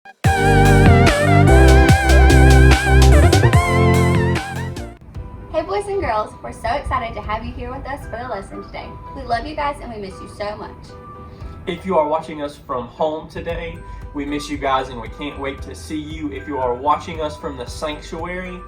Hey boys and girls, we're so excited to have you here with us for the lesson today. We love you guys and we miss you so much. If you are watching us from home today, we miss you guys and we can't wait to see you. If you are watching us from the sanctuary,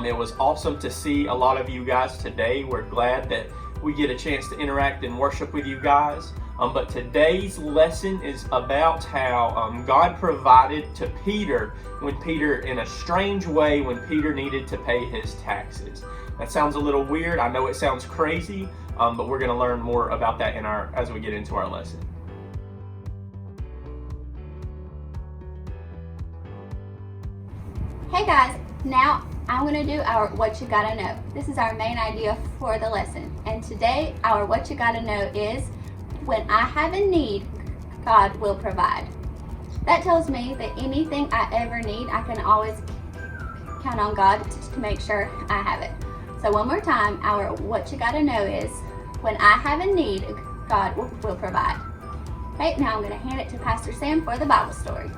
it was awesome to see a lot of you guys today. We're glad that we get a chance to interact and worship with you guys. But today's lesson is about how God provided to Peter when Peter, in a strange way, when Peter needed to pay his taxes. That sounds a little weird. I know it sounds crazy, but we're going to learn more about that as we get into our lesson. Hey guys, now I'm going to do our What You Gotta Know. This is our main idea for the lesson. And today our What You Gotta Know is, when I have a need, God will provide. That tells me that anything I ever need, I can always count on God to make sure I have it. So one more time, our What You Gotta Know is, when I have a need, God will provide. Okay, now I'm going to hand it to Pastor Sam for the Bible story.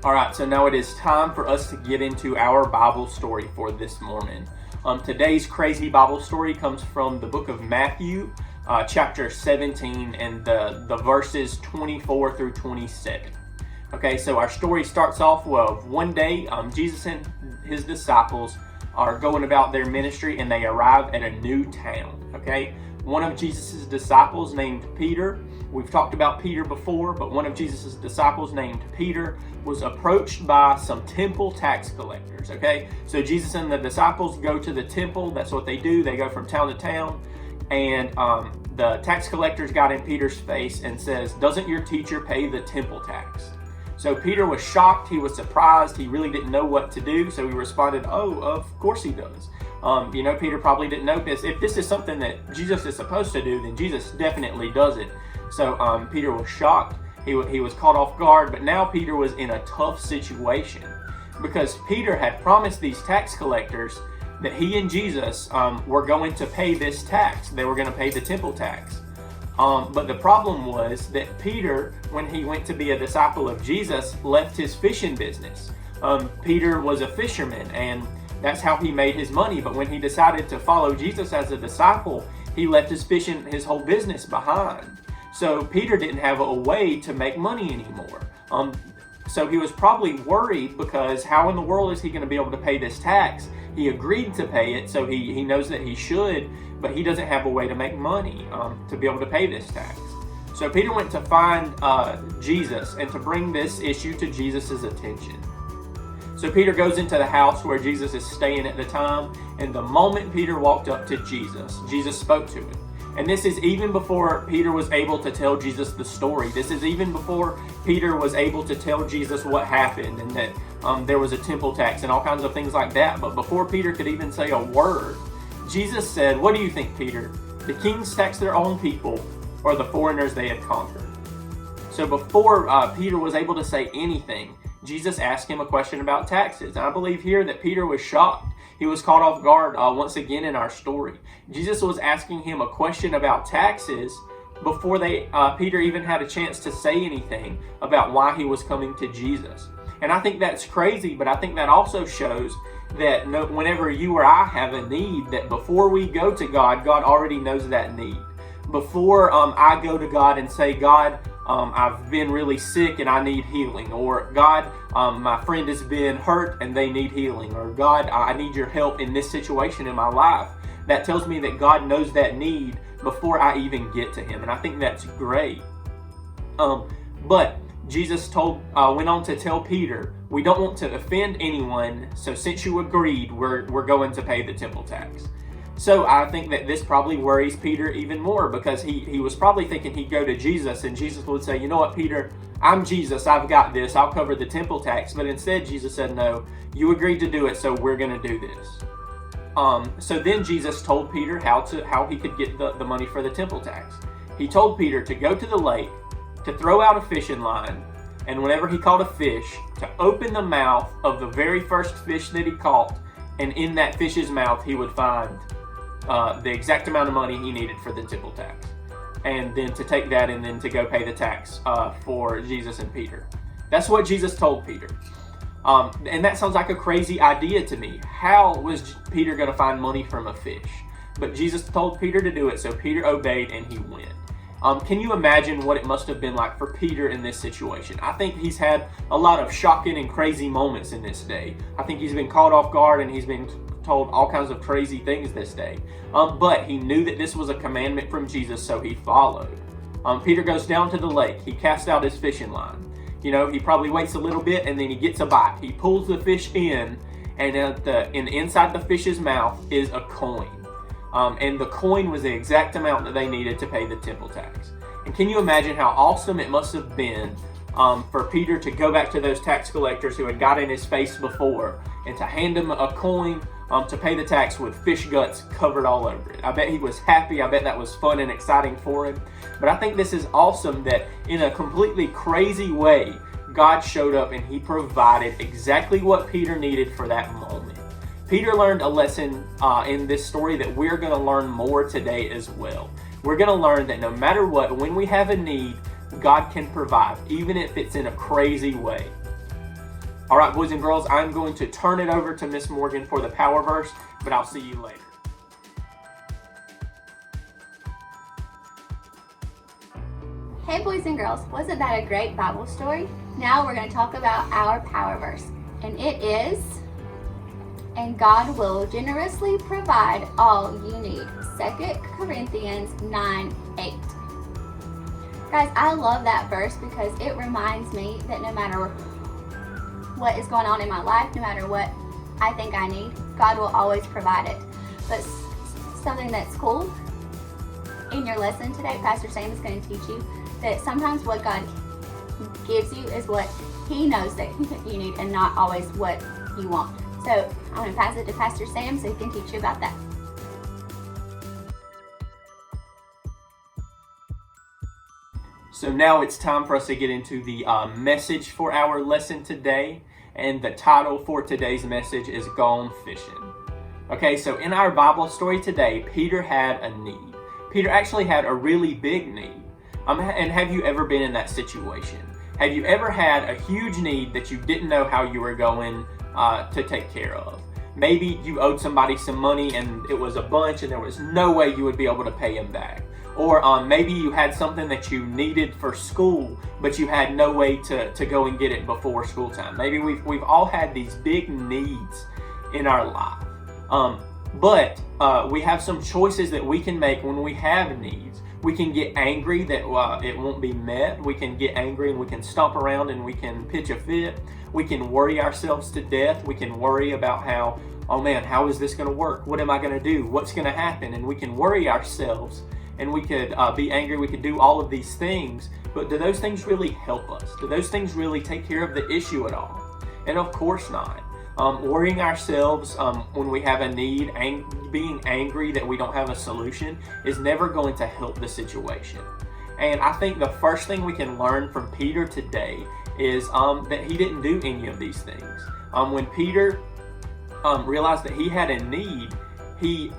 All right, so now it is time for us to get into our Bible story for this morning. Today's crazy Bible story comes from the book of Matthew, chapter 17, and the verses 24 through 27. Okay, so our story starts off well. One day, Jesus and his disciples are going about their ministry, and they arrive at a new town. Okay, one of Jesus' disciples named Peter. We've talked about Peter before, but one of Jesus' disciples named Peter was approached by some temple tax collectors, okay? So Jesus and the disciples go to the temple. That's what they do. They go from town to town. And the tax collectors got in Peter's face and says, "Doesn't your teacher pay the temple tax?" So Peter was shocked. He was surprised. He really didn't know what to do. So he responded, "Oh, of course he does." Peter probably didn't know this. If this is something that Jesus is supposed to do, then Jesus definitely does it. So Peter was shocked. He was caught off guard, but now Peter was in a tough situation because Peter had promised these tax collectors that he and Jesus were going to pay this tax. They were going to pay the temple tax. But the problem was that Peter, when he went to be a disciple of Jesus, left his fishing business. Peter was a fisherman, and that's how he made his money. But when he decided to follow Jesus as a disciple, he left his whole business behind. So Peter didn't have a way to make money anymore. So he was probably worried because how in the world is he going to be able to pay this tax? He agreed to pay it, so he knows that he should, but he doesn't have a way to make money to be able to pay this tax. So Peter went to find Jesus and to bring this issue to Jesus' attention. So Peter goes into the house where Jesus is staying at the time, and the moment Peter walked up to Jesus, Jesus spoke to him. And this is even before Peter was able to tell Jesus the story. This is even before Peter was able to tell Jesus what happened and that there was a temple tax and all kinds of things like that. But before Peter could even say a word, Jesus said, "What do you think, Peter? The kings tax their own people or the foreigners they have conquered?" So before Peter was able to say anything, Jesus asked him a question about taxes. And I believe here that Peter was shocked. He was caught off guard once again in our story. Jesus was asking him a question about taxes before Peter even had a chance to say anything about why he was coming to Jesus. And I think that's crazy, but I think that also shows that whenever you or I have a need, that before we go to God, God already knows that need. Before I go to God and say, "God, I've been really sick and I need healing," or "God, my friend has been hurt and they need healing," or "God, I need your help in this situation in my life," that tells me that God knows that need before I even get to him. And I think that's great. But Jesus went on to tell Peter, "We don't want to offend anyone, so since you agreed, we're going to pay the temple tax." So I think that this probably worries Peter even more because he was probably thinking he'd go to Jesus and Jesus would say, "You know what, Peter, I'm Jesus, I've got this, I'll cover the temple tax." But instead Jesus said, "No, you agreed to do it, so we're going to do this." So then Jesus told Peter how he could get the money for the temple tax. He told Peter to go to the lake, to throw out a fishing line, and whenever he caught a fish, to open the mouth of the very first fish that he caught, and in that fish's mouth he would find the exact amount of money he needed for the temple tax. and then to take that and then to go pay the tax for Jesus and Peter. That's what Jesus told Peter. And that sounds like a crazy idea to me. How was Peter going to find money from a fish? But Jesus told Peter to do it, so Peter obeyed and he went. Can you imagine what it must have been like for Peter in this situation? I think he's had a lot of shocking and crazy moments in this day. I think he's been caught off guard and he's been told all kinds of crazy things this day. But he knew that this was a commandment from Jesus, so he followed. Peter goes down to the lake. He casts out his fishing line. He probably waits a little bit and then he gets a bite. He pulls the fish in, and inside the fish's mouth is a coin. And the coin was the exact amount that they needed to pay the temple tax. And can you imagine how awesome it must have been for Peter to go back to those tax collectors who had got in his face before and to hand him a coin to pay the tax with fish guts covered all over it? I bet he was happy. I bet that was fun and exciting for him. But I think this is awesome that in a completely crazy way, God showed up and he provided exactly what Peter needed for that moment. Peter learned a lesson in this story that we're going to learn more today as well. We're going to learn that no matter what, when we have a need, God can provide, even if it's in a crazy way. All right, boys and girls, I'm going to turn it over to Miss Morgan for the power verse, but I'll see you later. Hey boys and girls, wasn't that a great Bible story? Now we're going to talk about our power verse, and it is, and God will generously provide all you need. 2 Corinthians 9:8. Guys, I love that verse because it reminds me that no matter what is going on in my life, no matter what I think I need, God will always provide it. But something that's cool, in your lesson today, Pastor Sam is going to teach you that sometimes what God gives you is what He knows that you need and not always what you want. So I'm going to pass it to Pastor Sam so he can teach you about that. So now it's time for us to get into the message for our lesson today. And the title for today's message is Gone Fishing. Okay, so in our Bible story today, Peter had a need. Peter actually had a really big need. And have you ever been in that situation? Have you ever had a huge need that you didn't know how you were going to take care of? Maybe you owed somebody some money and it was a bunch and there was no way you would be able to pay them back. Or maybe you had something that you needed for school, but you had no way to go and get it before school time. Maybe we've all had these big needs in our life. But we have some choices that we can make when we have needs. We can get angry that it won't be met. We can get angry and we can stomp around and we can pitch a fit. We can worry ourselves to death. We can worry about how, oh man, how is this going to work? What am I going to do? What's going to happen? And we can worry ourselves and we could be angry. We could do all of these things. But do those things really help us? Do those things really take care of the issue at all? And of course not. Worrying ourselves when we have a need, being angry that we don't have a solution is never going to help the situation. And I think the first thing we can learn from Peter today is that he didn't do any of these things. When Peter realized that he had a need, he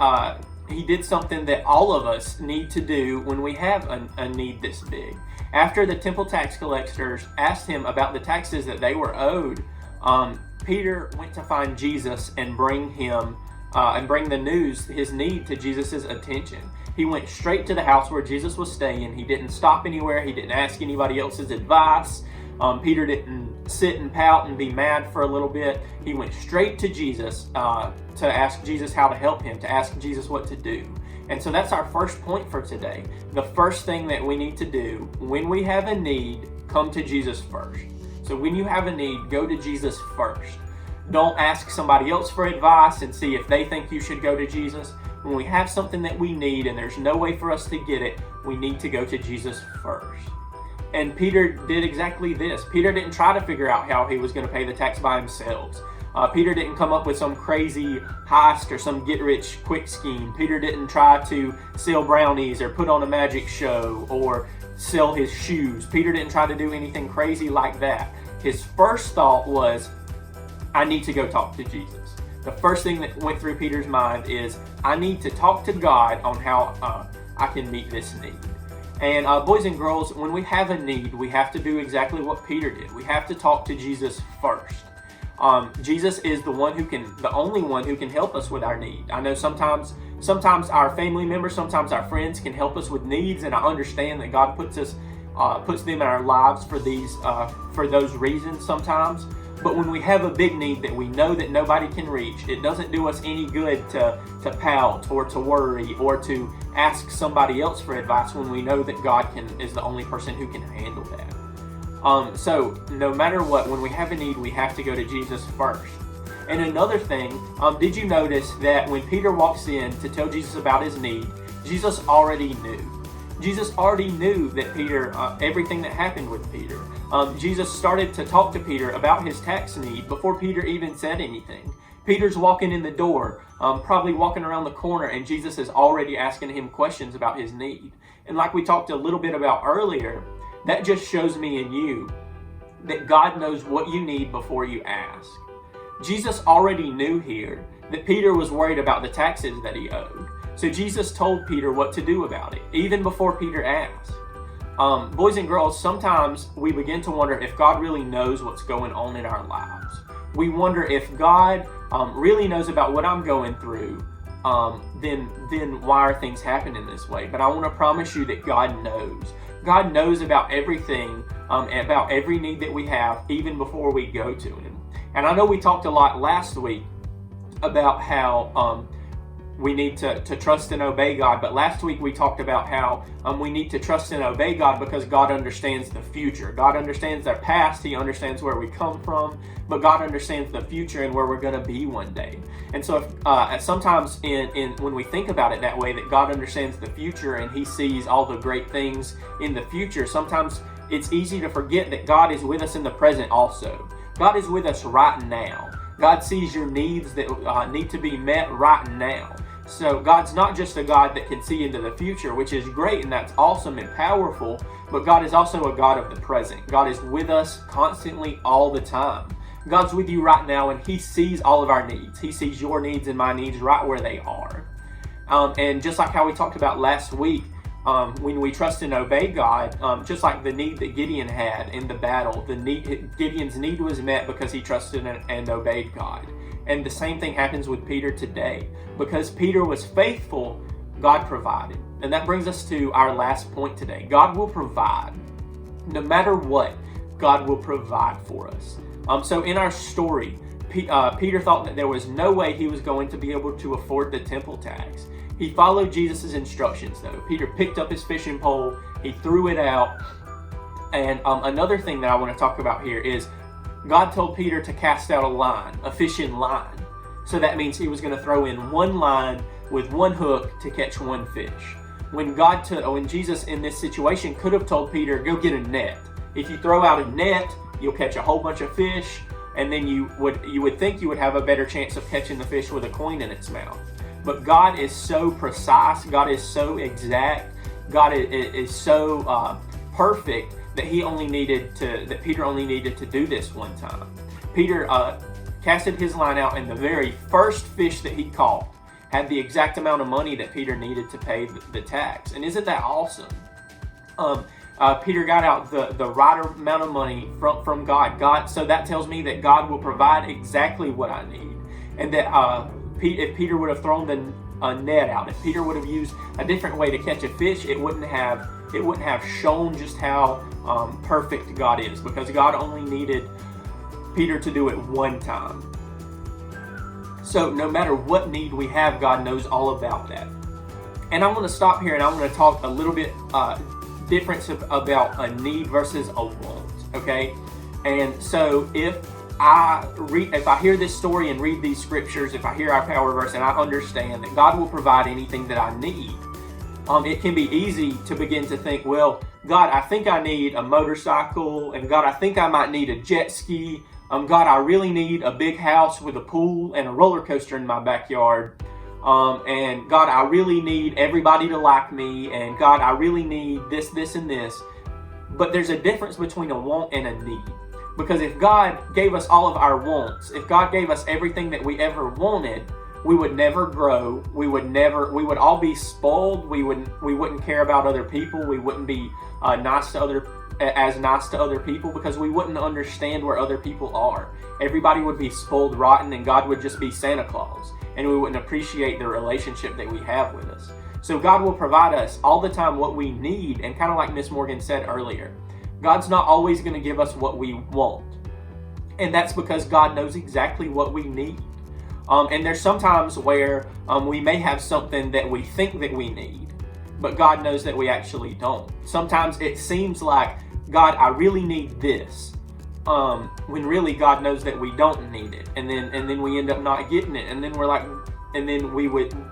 did something that all of us need to do when we have a need this big. After the temple tax collectors asked him about the taxes that they were owed, Peter went to find Jesus and bring the news, his need, to Jesus' attention. He went straight to the house where Jesus was staying. He didn't stop anywhere. He didn't ask anybody else's advice. Peter didn't sit and pout and be mad for a little bit. He went straight to Jesus to ask Jesus how to help him, to ask Jesus what to do. And so that's our first point for today. The first thing that we need to do when we have a need, come to Jesus first. So when you have a need, go to Jesus first. Don't ask somebody else for advice and see if they think you should go to Jesus. When we have something that we need and there's no way for us to get it, we need to go to Jesus first. And Peter did exactly this. Peter didn't try to figure out how he was going to pay the tax by himself. Peter didn't come up with some crazy heist or some get-rich-quick scheme. Peter didn't try to sell brownies or put on a magic show or sell his shoes. Peter didn't try to do anything crazy like that. His first thought was, I need to go talk to Jesus. The first thing that went through Peter's mind is, I need to talk to God on how I can meet this need. And boys and girls, when we have a need, we have to do exactly what Peter did. We have to talk to Jesus first. Jesus is the only one who can help us with our need. I know sometimes our family members, sometimes our friends can help us with needs, and I understand that God puts them in our lives for those reasons sometimes. But when we have a big need that we know that nobody can reach, it doesn't do us any good to pout or to worry or to ask somebody else for advice when we know that God is the only person who can handle that. So no matter what, when we have a need, we have to go to Jesus first. And another thing, did you notice that when Peter walks in to tell Jesus about his need, Jesus already knew. Jesus already knew that Peter, everything that happened with Peter. Jesus started to talk to Peter about his tax need before Peter even said anything. Peter's walking in the door, probably walking around the corner, and Jesus is already asking him questions about his need. And like we talked a little bit about earlier, that just shows me and you that God knows what you need before you ask. Jesus already knew here that Peter was worried about the taxes that he owed. So Jesus told Peter what to do about it, even before Peter asked. Boys and girls, sometimes we begin to wonder if God really knows what's going on in our lives. We wonder if God really knows about what I'm going through, then why are things happening this way? But I want to promise you that God knows. God knows about everything, about every need that we have, even before we go to Him. And I know we talked a lot last week about how we need to trust and obey God. But last week we talked about how we need to trust and obey God because God understands the future. God understands our past. He understands where we come from. But God understands the future and where we're going to be one day. And so sometimes when we think about it that way, that God understands the future and He sees all the great things in the future, sometimes it's easy to forget that God is with us in the present also. God is with us right now. God sees your needs that need to be met right now. So God's not just a God that can see into the future, which is great and that's awesome and powerful, but God is also a God of the present. God is with us constantly all the time. God's with you right now and He sees all of our needs. He sees your needs and my needs right where they are. And just like how we talked about last week, when we trust and obey God, just like the need that Gideon had in the battle, Gideon's need was met because he trusted and obeyed God. And the same thing happens with Peter today. Because Peter was faithful, God provided. And that brings us to our last point today. God will provide. No matter what, God will provide for us. So in our story, Peter thought that there was no way he was going to be able to afford the temple tax. He followed Jesus' instructions though. Peter picked up his fishing pole, he threw it out. And another thing that I want to talk about here is God told Peter to cast out a line, a fishing line. So that means he was going to throw in one line with one hook to catch one fish. When Jesus in this situation could have told Peter, go get a net. If you throw out a net, you'll catch a whole bunch of fish, and then you would think you would have a better chance of catching the fish with a coin in its mouth. But God is so precise, God is so exact, God is so perfect that Peter only needed to do this one time. Peter casted his line out, and the very first fish that he caught had the exact amount of money that Peter needed to pay the tax. And isn't that awesome? Peter got out the right amount of money from God. So that tells me that God will provide exactly what I need. And that if Peter would have thrown the net out, if Peter would have used a different way to catch a fish, it wouldn't have shown just how perfect God is, because God only needed Peter to do it one time. So no matter what need we have, God knows all about that. And I want to stop here and I want to talk a little bit difference about a need versus a want, okay? And so if I hear this story and read these scriptures, if I hear our power verse and I understand that God will provide anything that I need, it can be easy to begin to think, well, God, I think I need a motorcycle, and God, I think I might need a jet ski. God, I really need a big house with a pool and a roller coaster in my backyard. And God, I really need everybody to like me. And God, I really need this, and this. But there's a difference between a want and a need. Because if God gave us all of our wants, if God gave us everything that we ever wanted, we would never grow. We would all be spoiled. We wouldn't care about other people. We wouldn't be nice to other people because we wouldn't understand where other people are. Everybody would be spoiled rotten, and God would just be Santa Claus, and we wouldn't appreciate the relationship that we have with us. So God will provide us all the time what we need, and kind of like Miss Morgan said earlier, God's not always going to give us what we want. And that's because God knows exactly what we need. And there's sometimes where we may have something that we think that we need, but God knows that we actually don't. Sometimes it seems like, God, I really need this, when really God knows that we don't need it. And then we end up not getting it. And then we're like, and then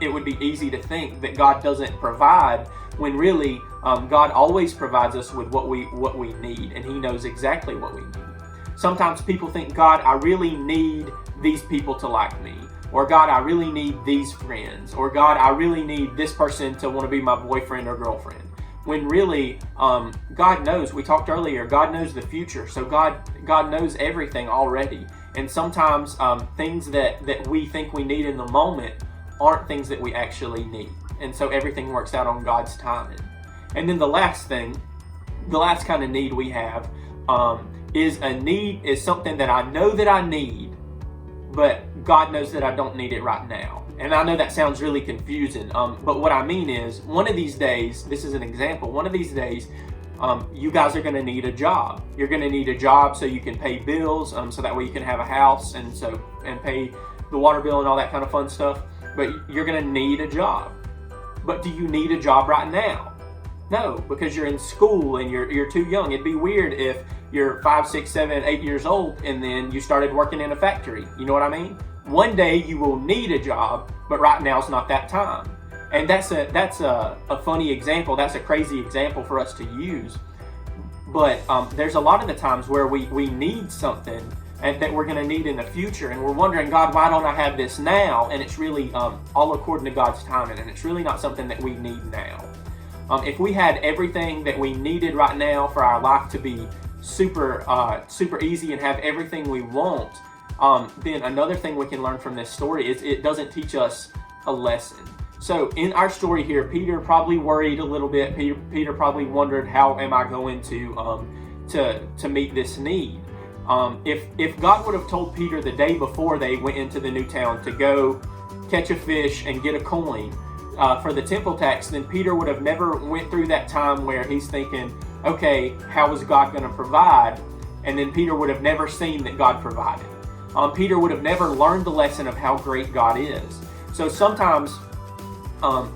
it would be easy to think that God doesn't provide, when really God always provides us with what we need, and He knows exactly what we need. Sometimes people think, God, I really need these people to like me, or God, I really need these friends, or God, I really need this person to want to be my boyfriend or girlfriend. When really, God knows. We talked earlier, God knows the future, so God knows everything already. And sometimes things that we think we need in the moment aren't things that we actually need. And so everything works out on God's timing. And then the last kind of need we have is something that I know that I need, but God knows that I don't need it right now. And I know that sounds really confusing, but what I mean is, one of these days, this is an example, one of these days, you guys are going to need a job. You're going to need a job so you can pay bills, so that way you can have a house and pay the water bill and all that kind of fun stuff. But you're going to need a job. But do you need a job right now? No, because you're in school and you're too young. It'd be weird if you're 5, 6, 7, 8 years old and then you started working in a factory. You know what I mean? One day you will need a job, but right now is not that time. And that's a funny example. That's a crazy example for us to use. But there's a lot of the times where we need something and that we're going to need in the future, and we're wondering, God, why don't I have this now? And it's really all according to God's timing, and it's really not something that we need now. If we had everything that we needed right now for our life to be super easy and have everything we want, then another thing we can learn from this story is it doesn't teach us a lesson. So in our story here, Peter probably worried a little bit. Peter probably wondered, how am I going to meet this need? If God would have told Peter the day before they went into the new town to go catch a fish and get a coin for the temple tax, then Peter would have never went through that time where he's thinking, okay, how is God going to provide? And then Peter would have never seen that God provided. Peter would have never learned the lesson of how great God is. So sometimes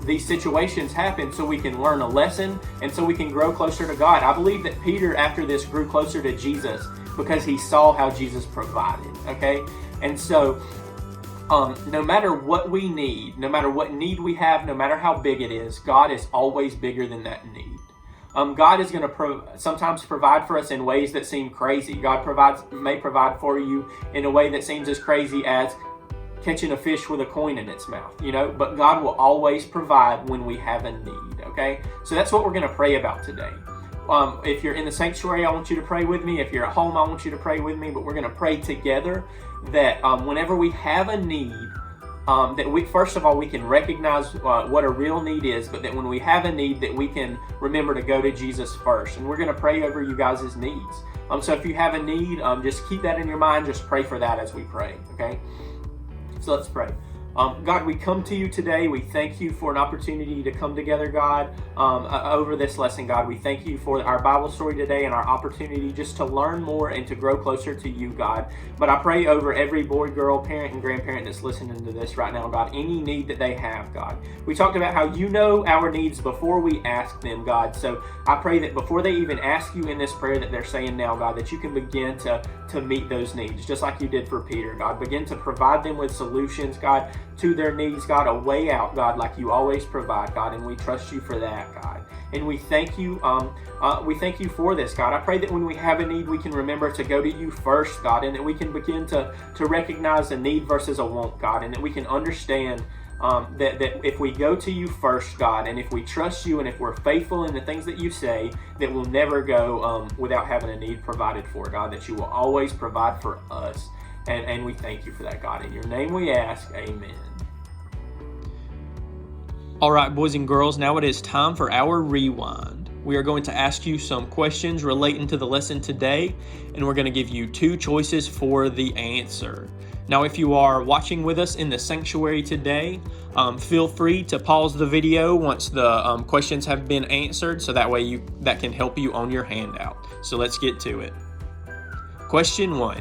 these situations happen so we can learn a lesson and so we can grow closer to God. I believe that Peter, after this, grew closer to Jesus because he saw how Jesus provided, okay? And so no matter what we need, no matter what need we have, no matter how big it is, God is always bigger than that need. God is going to sometimes provide for us in ways that seem crazy. God may provide for you in a way that seems as crazy as catching a fish with a coin in its mouth, but God will always provide when we have a need, okay? So that's what we're going to pray about today. If you're in the sanctuary, I want you to pray with me. If you're at home, I want you to pray with me, but we're going to pray together that whenever we have a need, that we, first of all, we can recognize what a real need is, but that when we have a need, that we can remember to go to Jesus first. And we're going to pray over you guys' needs. So if you have a need, just keep that in your mind. Just pray for that as we pray, okay? So let's pray. God, we come to you today. We thank you for an opportunity to come together, God, over this lesson, God. We thank you for our Bible story today and our opportunity just to learn more and to grow closer to you, God. But I pray over every boy, girl, parent, and grandparent that's listening to this right now, God, any need that they have, God. We talked about how you know our needs before we ask them, God. So I pray that before they even ask you in this prayer that they're saying now, God, that you can begin to meet those needs, just like you did for Peter, God. Begin to provide them with solutions, God, to their needs, God, a way out, God, like you always provide, God, and we trust you for that, God. And we thank you for this, God. I pray that when we have a need, we can remember to go to you first, God, and that we can begin to recognize a need versus a want, God, and that we can understand that if we go to you first, God, and if we trust you and if we're faithful in the things that you say, that we'll never go without having a need provided for, God, that you will always provide for us. And we thank you for that, God. In your name we ask, amen. All right, boys and girls, now it is time for our rewind. We are going to ask you some questions relating to the lesson today, and we're going to give you 2 choices for the answer. Now, if you are watching with us in the sanctuary today, feel free to pause the video once the questions have been answered, so that way that can help you on your handout. So let's get to it. Question 1.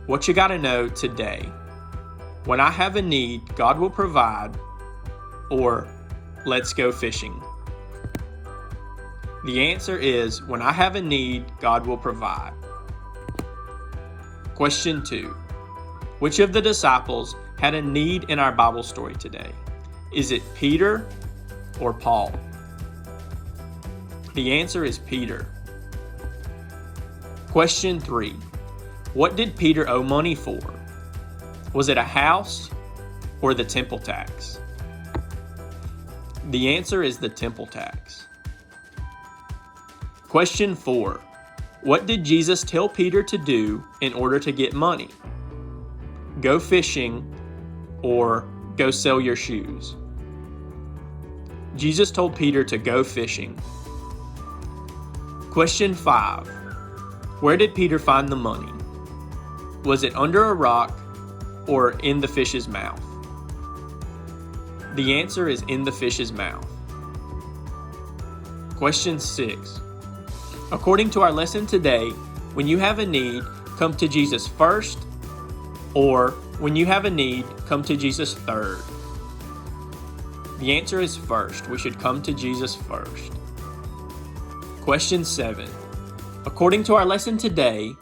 What you got to know today? When I have a need, God will provide, or let's go fishing. The answer is, when I have a need, God will provide. Question 2. Which of the disciples had a need in our Bible story today? Is it Peter or Paul? The answer is Peter. Question 3. What did Peter owe money for? Was it a house or the temple tax? The answer is the temple tax. Question 4. What did Jesus tell Peter to do in order to get money? Go fishing or go sell your shoes? Jesus told Peter to go fishing. Question 5. Where did Peter find the money? Was it under a rock or in the fish's mouth? The answer is in the fish's mouth. Question 6. According to our lesson today, when you have a need, come to Jesus first, or when you have a need, come to Jesus third. The answer is first. We should come to Jesus first. Question 7. According to our lesson today,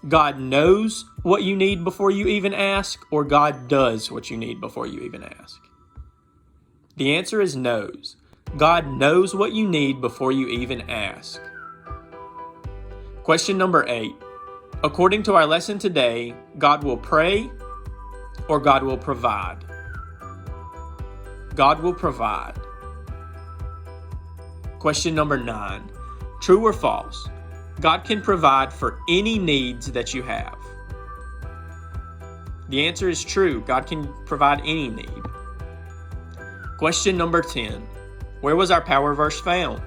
God knows what you need before you even ask, or God does what you need before you even ask? The answer is knows. God knows what you need before you even ask. Question number 8. According to our lesson today, God will pray or God will provide? God will provide. Question number 9. True or false? God can provide for any needs that you have. The answer is true. God can provide any need. Question number 10. Where was our power verse found?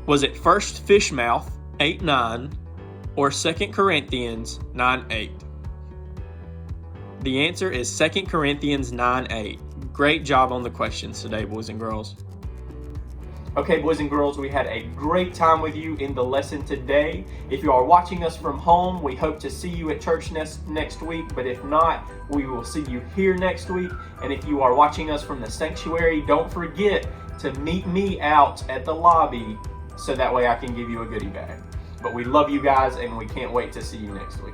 Was it 1 Fishmouth 8:9 or 2 Corinthians 9:8? The answer is 2 Corinthians 9:8. Great job on the questions today, boys and girls. Okay, boys and girls, we had a great time with you in the lesson today. If you are watching us from home, we hope to see you at church next week. But if not, we will see you here next week. And if you are watching us from the sanctuary, don't forget to meet me out at the lobby so that way I can give you a goodie bag. But we love you guys, and we can't wait to see you next week.